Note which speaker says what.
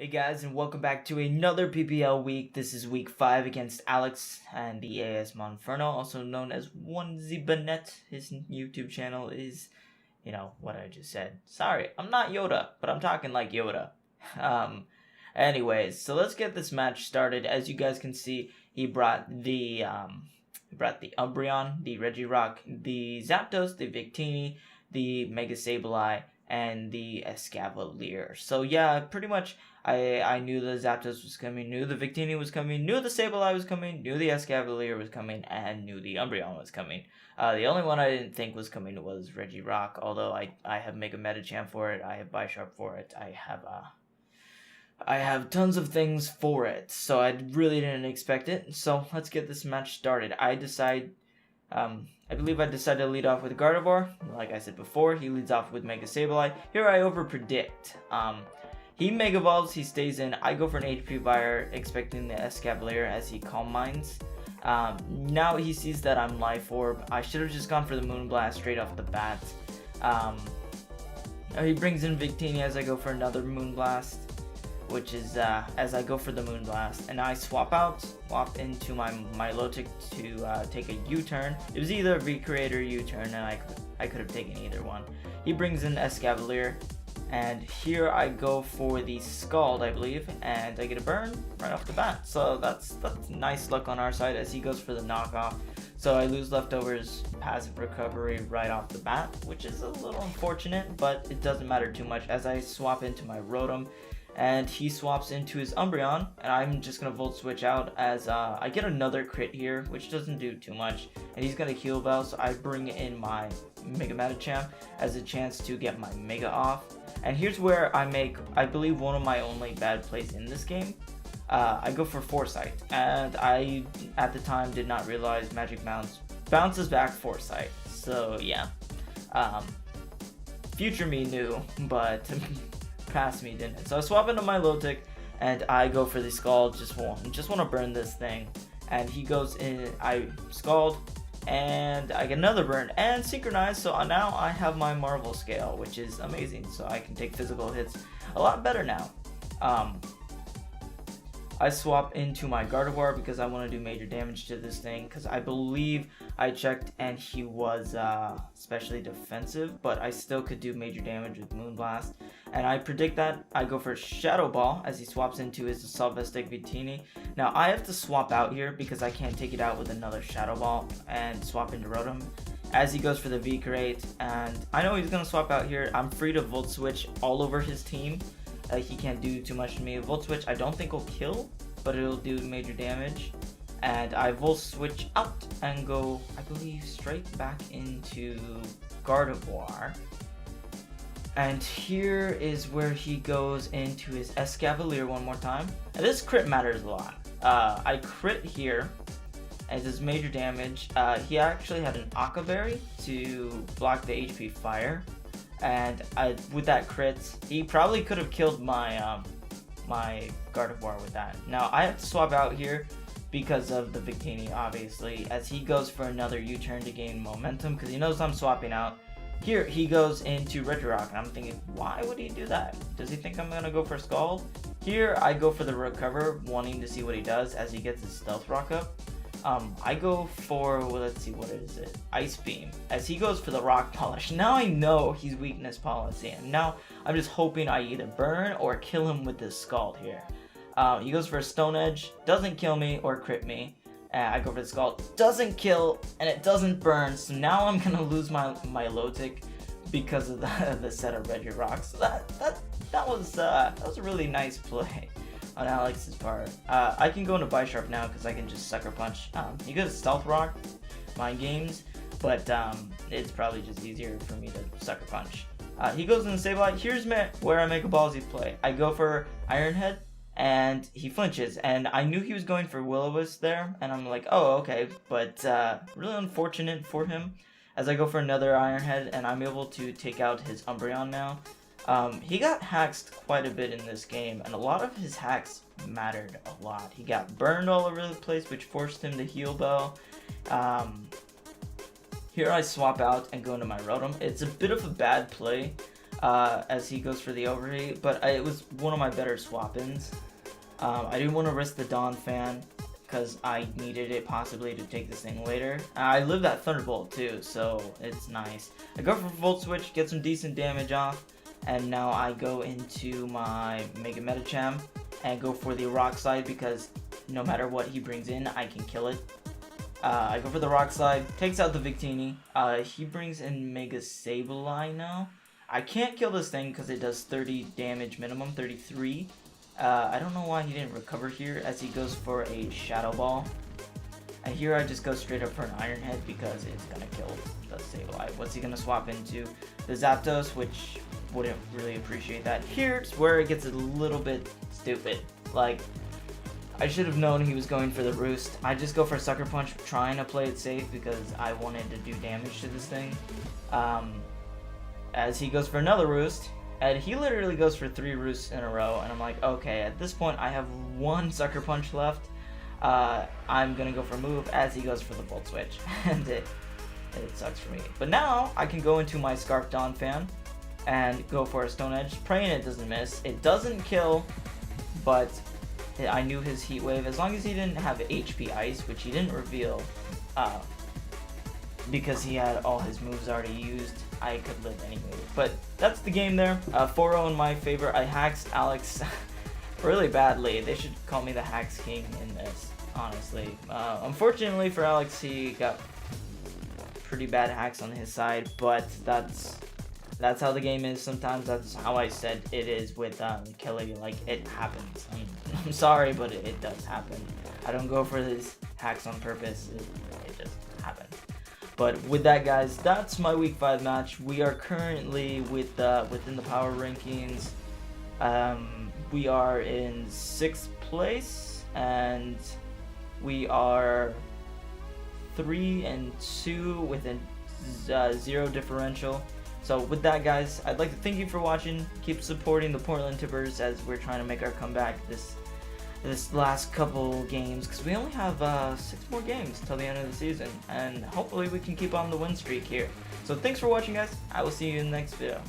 Speaker 1: Hey guys, and welcome back to another PPL week. This is week 5 against Alex and the AS Monferno, also known as Onezibanet. His YouTube channel is, what I just said. Sorry, I'm not Yoda, but I'm talking like Yoda. Anyways, so let's get this match started. As you guys can see, he brought the Umbreon, the Regirock, the Zapdos, the Victini, the Mega Sableye, and the Escavalier. So yeah, pretty much I knew the Zapdos was coming, knew the Victini was coming, knew the Sableye was coming, knew the Escavalier was coming, and knew the Umbreon was coming. The only one I didn't think was coming was Regirock, although I have Mega Medicham for it, I have Bisharp for it, I have tons of things for it, so I really didn't expect it. So let's get this match started. I believe I decided to lead off with Gardevoir. Like I said before, he leads off with Mega Sableye. Here I overpredict. He Mega Evolves, he stays in. I go for an HP Fire, expecting the Escavalier as he Calm Minds. Now he sees that I'm Life Orb. I should have just gone for the Moonblast straight off the bat. He brings in Victini as I go for another Moonblast, which is as I go for the Moonblast, and I swap into my Milotic to take a U-turn. It was either a V-Create or U-turn, and I could have taken either one. He brings in Escavalier, and here I go for the Scald, I believe, and I get a burn right off the bat. So that's nice luck on our side as he goes for the knockoff. So I lose Leftovers passive recovery right off the bat, which is a little unfortunate, but it doesn't matter too much as I swap into my Rotom. And he swaps into his Umbreon, and I'm just going to Volt Switch out as I get another crit here, which doesn't do too much, and he's going to Heal Bell, so I bring in my Mega Medicham as a chance to get my Mega off. And here's where I make, I believe, one of my only bad plays in this game. I go for Foresight, and I, at the time, did not realize Magic bounces back Foresight, so yeah. Future me knew, but past me didn't. So I swap into my Milotic, and I go for the Scald. Just want to burn this thing, and he goes in. I Scald, and I get another burn and Synchronize. So now I have my Marvel Scale, which is amazing. So I can take physical hits a lot better now. I swap into my Gardevoir because I want to do major damage to this thing, because I believe I checked and he was especially defensive, but I still could do major damage with Moonblast. And I predict that. I go for Shadow Ball as he swaps into his Salvestic Victini. Now I have to swap out here because I can't take it out with another Shadow Ball and swap into Rotom as he goes for the V-Create. And I know he's going to swap out here. I'm free to Volt Switch all over his team. He can't do too much to me. Volt Switch I don't think will kill, but it'll do major damage. And I Volt Switch out and go, I believe, straight back into Gardevoir. And here is where he goes into his Escavalier one more time. And this crit matters a lot. I crit here and does major damage. He actually had an Aqua Berry to block the HP Fire. And with that crit, he probably could have killed my my Gardevoir with that. Now I have to swap out here because of the Victini, obviously, as he goes for another U-turn to gain momentum because he knows I'm swapping out. Here he goes into Regirock, and I'm thinking, why would he do that? Does he think I'm gonna go for Scald? Here I go for the Recover, wanting to see what he does as he gets his Stealth Rock up. I go for, well, let's see, what is it? Ice Beam, as he goes for the Rock Polish. Now I know he's Weakness Policy, and now I'm just hoping I either burn or kill him with this Scald here. He goes for a Stone Edge, doesn't kill me or crit me. I go for the Scald, doesn't kill, and it doesn't burn, so now I'm gonna lose my Milotic because of the set of Regirock. So that was a really nice play on Alex's part. I can go into Bisharp now because I can just Sucker Punch. He goes Stealth Rock, Mind Games, but it's probably just easier for me to Sucker Punch. He goes into Sableye. Here's where I make a ballsy play. I go for Iron Head, and he flinches, and I knew he was going for Will-O-Wisp there, and I'm like, oh, okay, but really unfortunate for him, as I go for another Iron Head, and I'm able to take out his Umbreon now. He got hacked quite a bit in this game, and a lot of his hacks mattered a lot. He got burned all over the place, which forced him to Heal Bell. Here I swap out and go into my Rotom. It's a bit of a bad play, as he goes for the overheat, but it was one of my better swap-ins. I didn't want to risk the Dawn fan because I needed it possibly to take this thing later. I live that Thunderbolt too, so it's nice. I go for Volt Switch, get some decent damage off, and now I go into my Mega Metacham and go for the Rock Slide because no matter what he brings in, I can kill it. I go for the Rock Slide, takes out the Victini. He brings in Mega Sableye now. I can't kill this thing because it does 30 damage minimum, 33. I don't know why he didn't recover here as he goes for a Shadow Ball. And here I just go straight up for an Iron Head because it's going to kill the Sableye. What's he going to swap into? The Zapdos, which wouldn't really appreciate that. Here's where it gets a little bit stupid. Like, I should have known he was going for the Roost. I just go for a Sucker Punch trying to play it safe because I wanted to do damage to this thing. As he goes for another Roost. And he literally goes for 3 Roosts in a row, and I'm like, okay, at this point I have 1 Sucker Punch left. I'm gonna go for a move as he goes for the Volt Switch, and it sucks for me. But now I can go into my Scarf Dawn fan and go for a Stone Edge, praying it doesn't miss. It doesn't kill, but I knew his Heat Wave, as long as he didn't have HP Ice, which he didn't reveal, because he had all his moves already used, I could live any move. But that's the game there. 4-0 in my favor. I haxed Alex really badly. They should call me the Hax King in this, honestly. Unfortunately for Alex, he got pretty bad hacks on his side, but that's how the game is sometimes. That's how I said it is with Kelly. Like, it happens. I mean, I'm sorry, but it does happen. I don't go for these hacks on purpose. It just happens. But with that, guys, that's my Week 5 match. We are currently within the power rankings. We are in 6th place, and we are 3-2 with a 0 differential. So with that, guys, I'd like to thank you for watching. Keep supporting the Portland Timbers as we're trying to make our comeback this last couple games, because we only have 6 more games till the end of the season, and hopefully we can keep on the win streak here. So thanks for watching, guys. I will see you in the next video.